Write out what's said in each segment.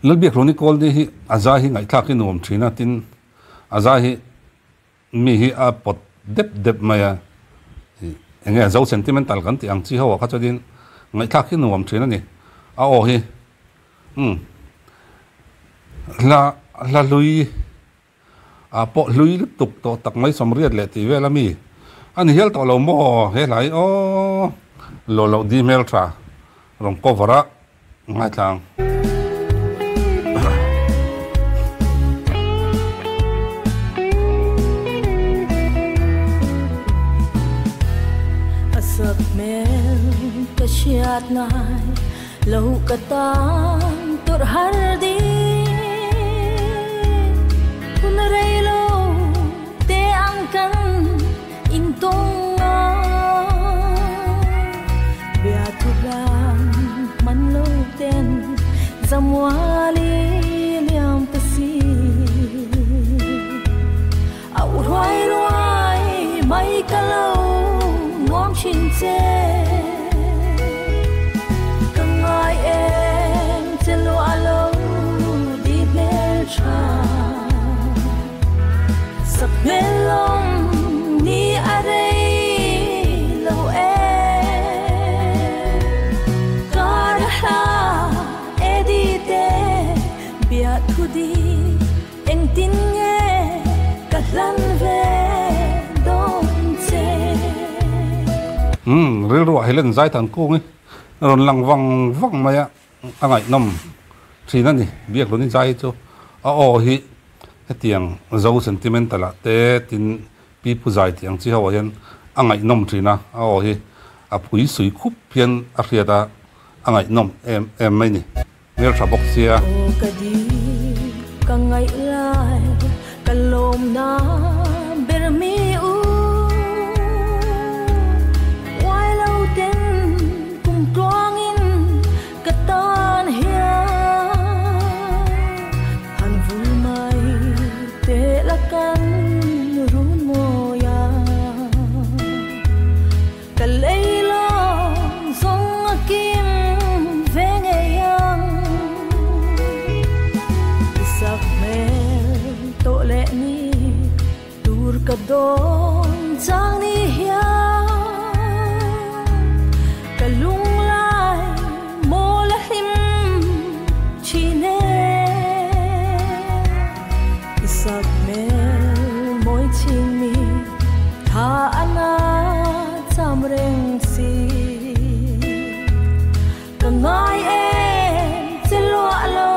lal biak roni kol di hi aza hi ngai thak hi nuam thina tin aza hi mi hi a pot dep maya enge zo sentimental kan ti ang chi ho kha chodin ngai thak hi nuam thina ni a o hi la lui a po lui tuk to tak mai somriat le ti vela mi an hial to lo mo he lai o lo di mail tra rong covera ngai tlang asap mel kasyat ngai lau katang tur hardi kunray lo te angkan intong biatulang manlo ten zamwali liam pasi au ruai mai kalau ngom chin che kangai em chelo alo di mel cha sak melong ni are lo edite biat khudi eng tin nge katlan ve don che ril ro helen zai tan ku ngi ron lang wang maya angai nom thina ni biak ron ni zai chu a o hi hetiang zo sentimental te tin pi pu zai tiang chi hawa hian angai nom thina a o hi a pui sui khup pian a riata angai nom em mai ni mer tha bok sia o kadi kangai lai kalom na bermi u wai lau ten kum tuangin katan hia han vul mai te lakan run moya kaleilo song akim vengeyang isak mel to le ni tur kadon chang ni hia kalung lai mo la him chine isak mel moi ching mi tha ana cham reng si kangai em chelo alo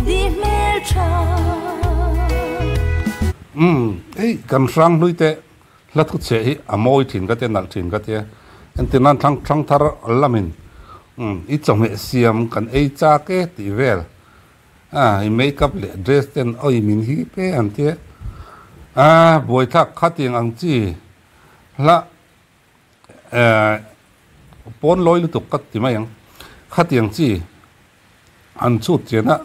di mel cha ei kan rang lui te la thu che hi amoi thin ka te nal thin ka te en tin nan thang thar lamin i chong me siam kan ei cha ke ti vel i makeup le dress ten oi min hi pe an te boi thak khating ang chi la pon loi lu tuk kat ti mai ang khatiang chi an chu chena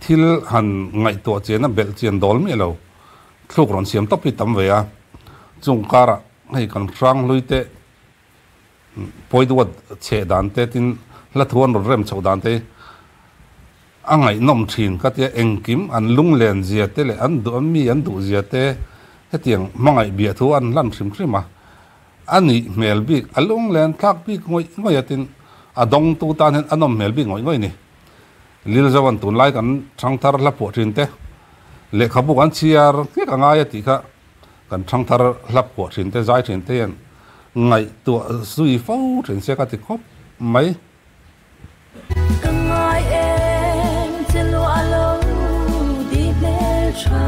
thil han ngai to chena bel chen dol mi lo thluk ron siam top pi tam ve a chung kara hei kan rang lui te poi duat che dan te tin la thuan ro rem chau dan te angai nom thin ka te engkim an lung len zia te le an du mi an du zia te hetiang mangai bia thu an lan thrim a ani mel bi alung len thak bi ngoi atin adong tu tan hen anom mel bi ngoi ni lil zawan tun lai kan thang thar la po thin te le khabu kan chiar ke ka ngai ti kha kan thang thar la po thin te zai thin te ngai tu sui fo thin se ka ti khop mai kangai em chelo alo di mel cha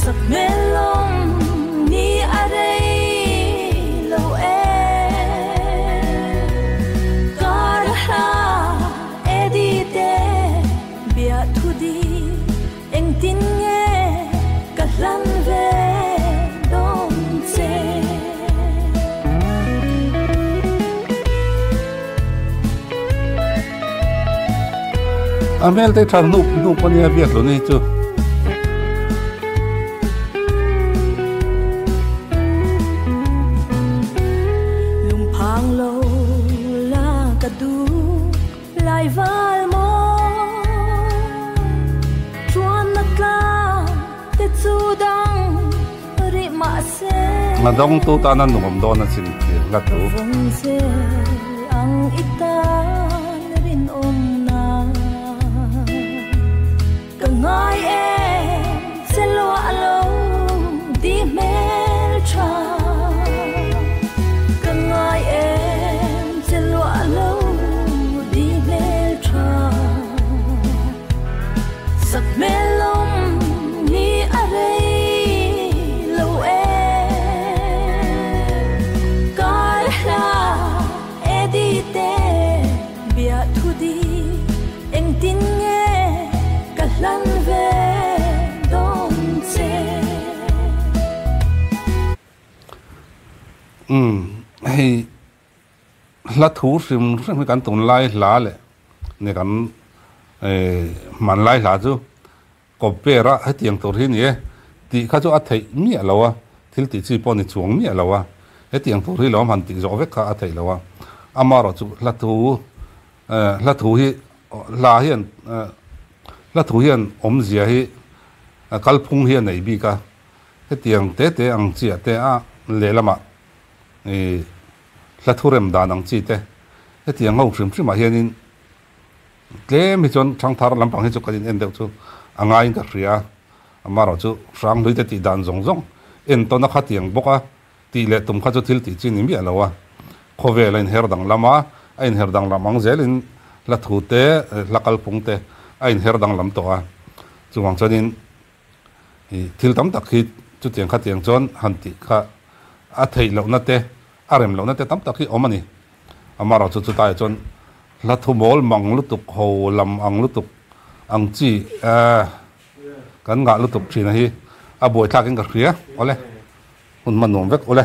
sak melong ni are lo edite biat thudi eng tin nge katlan ve don che amel te thang nu pania biak lo ni chu lung phang lo la ka du lại val mô chuan nát la te chu dang ri ma se mà đông tu ta nan nungam do na sin la tu vong se ang itan rin na ka ngai em se lo alo di mel cha ka ngai em se lo alo di mel cha sak melom ni are lo kar la edite bia thudi eng tin nge kalan ve dom che hay la thu sim sim kan tun lai la le ne kan man lai la chu ko pera ha tiang tor hi ni ti kha chu a thei mi alowa thil ti chi pon ni chuang mi alowa he tiang tor hi lo man ti zo ve kha a thei lowa amaro chu la thu hi la hian la thu hian om zia hi kal phung hian nei bi ka he tiang te ang chia te a le lama la thu rem dan ang chi te he tiang ngau sim sim ma hian in tle mi chon thang thar lampang hi chu kadin en deuh chu anga in ka ria amaro chu sang lui te ti dan zong zong en to na kha tiang boka ti le tum kha chu thil ti chin mi alowa khove len her dang lama ain her dang lamang zelin la thu te la kal phung te ain her dang lam to a chuwang chonin thil tam tak hi chu tiang kha tiang chon han ti kha a thei lo na te arem lo na te tam tak hi omani amaro chu chu tai chon la thu mol mang lu tuk ho lam ang lu tuk ang chi kan nga lu tuk thina hi a boi thak in ka khria ole hun man nom vek ole